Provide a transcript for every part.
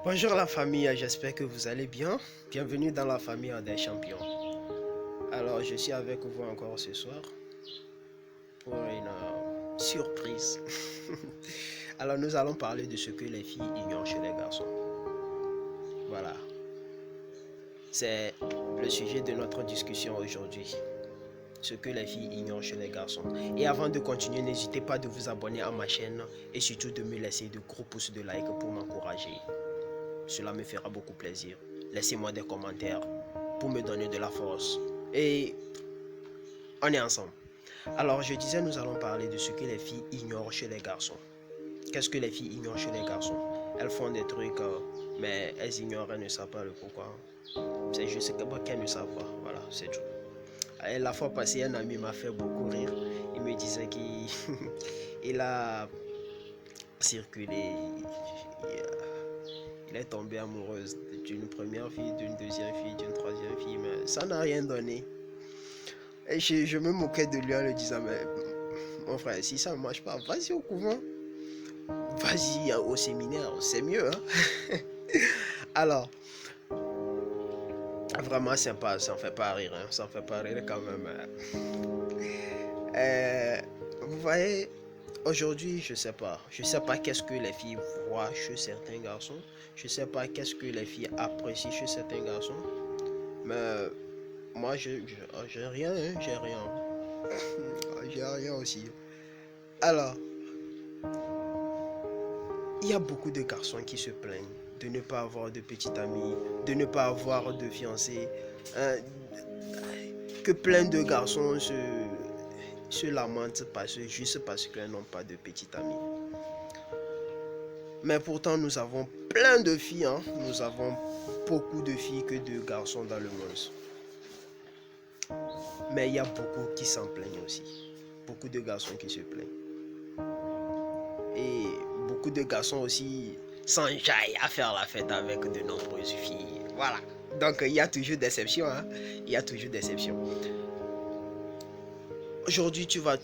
Bonjour la famille, j'espère que vous allez bien. Bienvenue dans la famille des champions. Alors, je suis avec vous encore ce soir pour une surprise. Alors, nous allons parler de ce que les filles ignorent chez les garçons. Voilà, c'est le sujet de notre discussion aujourd'hui. Ce que les filles ignorent chez les garçons. Et avant de continuer, n'hésitez pas de vous abonner à ma chaîne et surtout de me laisser de gros pouces de like pour m'encourager. Cela me fera beaucoup plaisir. Laissez-moi des commentaires pour me donner de la force. Et on est ensemble. Alors, je disais, nous allons parler de ce que les filles ignorent chez les garçons. Qu'est-ce que les filles ignorent chez les garçons? Elles font des trucs, mais elles ignorent, elles ne savent pas le pourquoi. C'est juste qu'elles ne savent pas. Voilà, c'est tout. Et la fois passée, un ami m'a fait beaucoup rire. Il me disait qu'il il a circulé. Il est tombé amoureuse d'une première fille, d'une deuxième fille, d'une troisième fille, mais ça n'a rien donné. Et je me moquais de lui en lui disant, mais mon frère, si ça ne marche pas, vas-y au couvent, vas-y au séminaire, c'est mieux. Hein? Alors, vraiment sympa, ça ne fait pas rire, hein? Ça ne fait pas rire quand même. Vous voyez, aujourd'hui, je sais pas qu'est-ce que les filles voient chez certains garçons, je sais pas qu'est-ce que les filles apprécient chez certains garçons, mais moi, j'ai rien, hein, j'ai rien. J'ai rien aussi. Alors, il y a beaucoup de garçons qui se plaignent de ne pas avoir de petite amie, de ne pas avoir de fiancé. Hein, que plein de garçons se lamentent juste parce qu'ils n'ont pas de petite amie. Mais pourtant, nous avons plein de filles. Hein. Nous avons beaucoup de filles que de garçons dans le monde. Mais il y a beaucoup qui s'en plaignent aussi. Beaucoup de garçons qui se plaignent. Et beaucoup de garçons aussi s'enjaillent à faire la fête avec de nombreuses filles. Voilà. Donc il y a toujours déception. Hein? Il y a toujours déception. Aujourd'hui, tu vas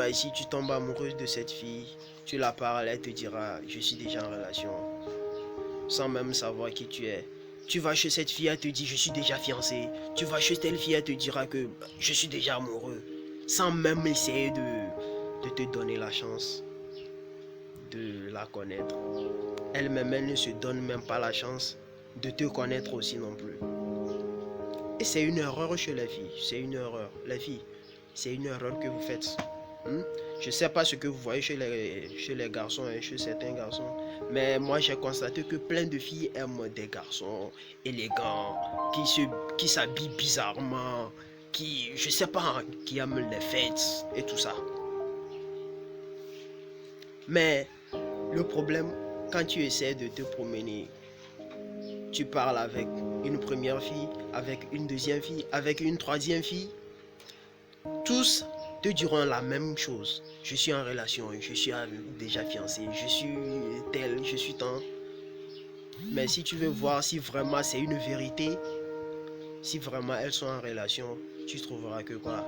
ici, tu tombes amoureuse de cette fille, tu la parles, elle te dira, je suis déjà en relation, sans même savoir qui tu es. Tu vas chez cette fille, elle te dit, je suis déjà fiancé. Tu vas chez telle fille, elle te dira que je suis déjà amoureux, sans même essayer de te donner la chance de la connaître. Elle-même, elle ne se donne même pas la chance de te connaître aussi non plus. Et c'est une erreur chez les filles, c'est une erreur. Les filles, c'est une erreur que vous faites. Je ne sais pas ce que vous voyez chez les garçons, hein, chez certains garçons, mais moi j'ai constaté que plein de filles aiment des garçons élégants, qui s'habillent bizarrement, je sais pas, qui aiment les fêtes et tout ça. Mais le problème, quand tu essaies de te promener, tu parles avec une première fille, avec une deuxième fille, avec une troisième fille, tous te diront la même chose. Je suis en relation, je suis déjà fiancé, je suis tel, je suis tant. Mais si tu veux voir si vraiment c'est une vérité, si vraiment elles sont en relation, tu trouveras que quoi,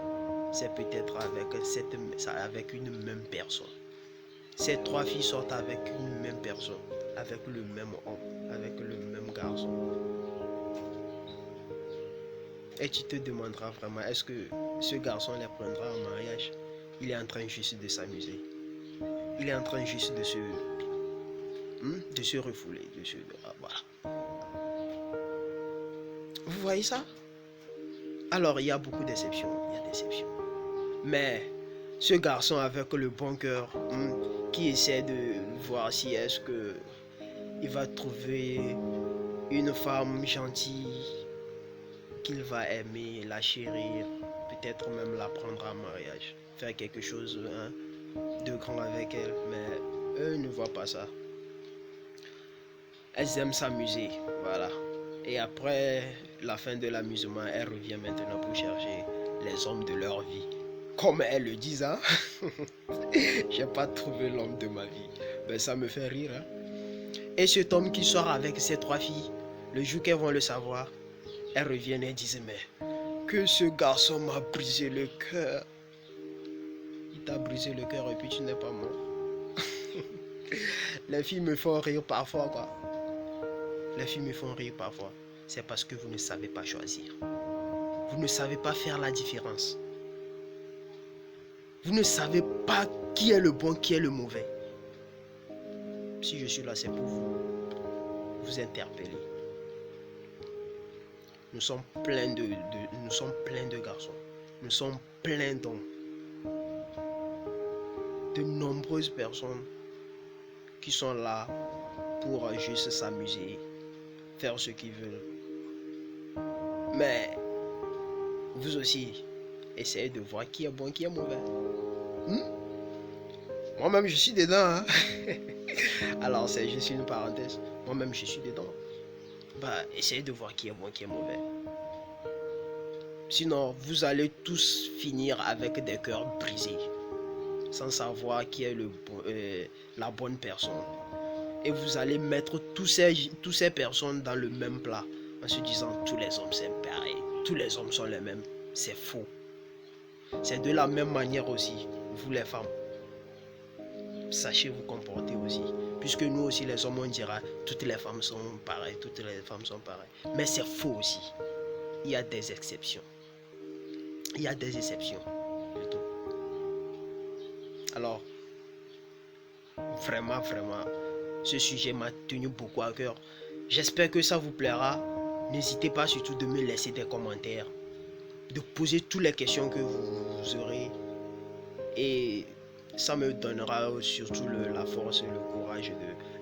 c'est peut-être avec une même personne. Ces trois filles sortent avec une même personne, avec le même homme, avec le même garçon. Et tu te demanderas vraiment, est-ce que ce garçon les prendra en mariage? Il est en train juste de s'amuser. Il est en train juste de se refouler. Voilà. Vous voyez ça? Alors, il y a beaucoup de déceptions. Il y a déception. Mais ce garçon avec le bon cœur, qui essaie de voir si est-ce que il va trouver une femme gentille qu'il va aimer, la chérir, peut-être même la prendre en mariage, faire quelque chose de grand avec elle, mais eux ne voient pas ça. Elles aiment s'amuser, voilà. Et après la fin de l'amusement, elles reviennent maintenant pour chercher les hommes de leur vie. Comme elles le disent, hein. J'ai pas trouvé l'homme de ma vie. Ben ça me fait rire, hein. Et cet homme qui sort avec ces trois filles, le jour qu'elles vont le savoir, elles reviennent et disent, mais que ce garçon m'a brisé le cœur. Il t'a brisé le cœur et puis tu n'es pas mort. Les filles me font rire parfois, quoi. Les filles me font rire parfois. C'est parce que vous ne savez pas choisir. Vous ne savez pas faire la différence. Vous ne savez pas qui est le bon, qui est le mauvais. Si je suis là, c'est pour vous interpeller. Nous sommes pleins de garçons. Nous sommes pleins d'hommes. De nombreuses personnes qui sont là pour juste s'amuser, faire ce qu'ils veulent. Mais vous aussi, essayez de voir qui est bon, qui est mauvais. Moi-même, je suis dedans. Hein? Alors, c'est juste une parenthèse. Moi-même, je suis dedans. Essayez de voir qui est bon, qui est mauvais. Sinon, vous allez tous finir avec des cœurs brisés, sans savoir qui est la bonne personne. Et vous allez mettre tous ces personnes dans le même plat, en se disant tous les hommes c'est pareil, tous les hommes sont les mêmes. C'est faux. C'est de la même manière aussi, vous les femmes. Sachez vous comporter aussi. Puisque nous aussi les hommes, on dira toutes les femmes sont pareilles, toutes les femmes sont pareilles. Mais c'est faux aussi. Il y a des exceptions. Il y a des exceptions, plutôt. Alors, vraiment, ce sujet m'a tenu beaucoup à cœur. J'espère que ça vous plaira. N'hésitez pas surtout de me laisser des commentaires, de poser toutes les questions que vous aurez. Et ça me donnera surtout la force et le courage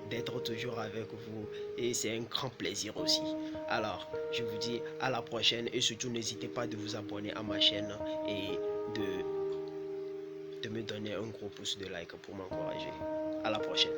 d'être toujours avec vous. Et c'est un grand plaisir aussi. Alors, je vous dis à la prochaine. Et surtout, n'hésitez pas de vous abonner à ma chaîne et de me donner un gros pouce de like pour m'encourager. À la prochaine.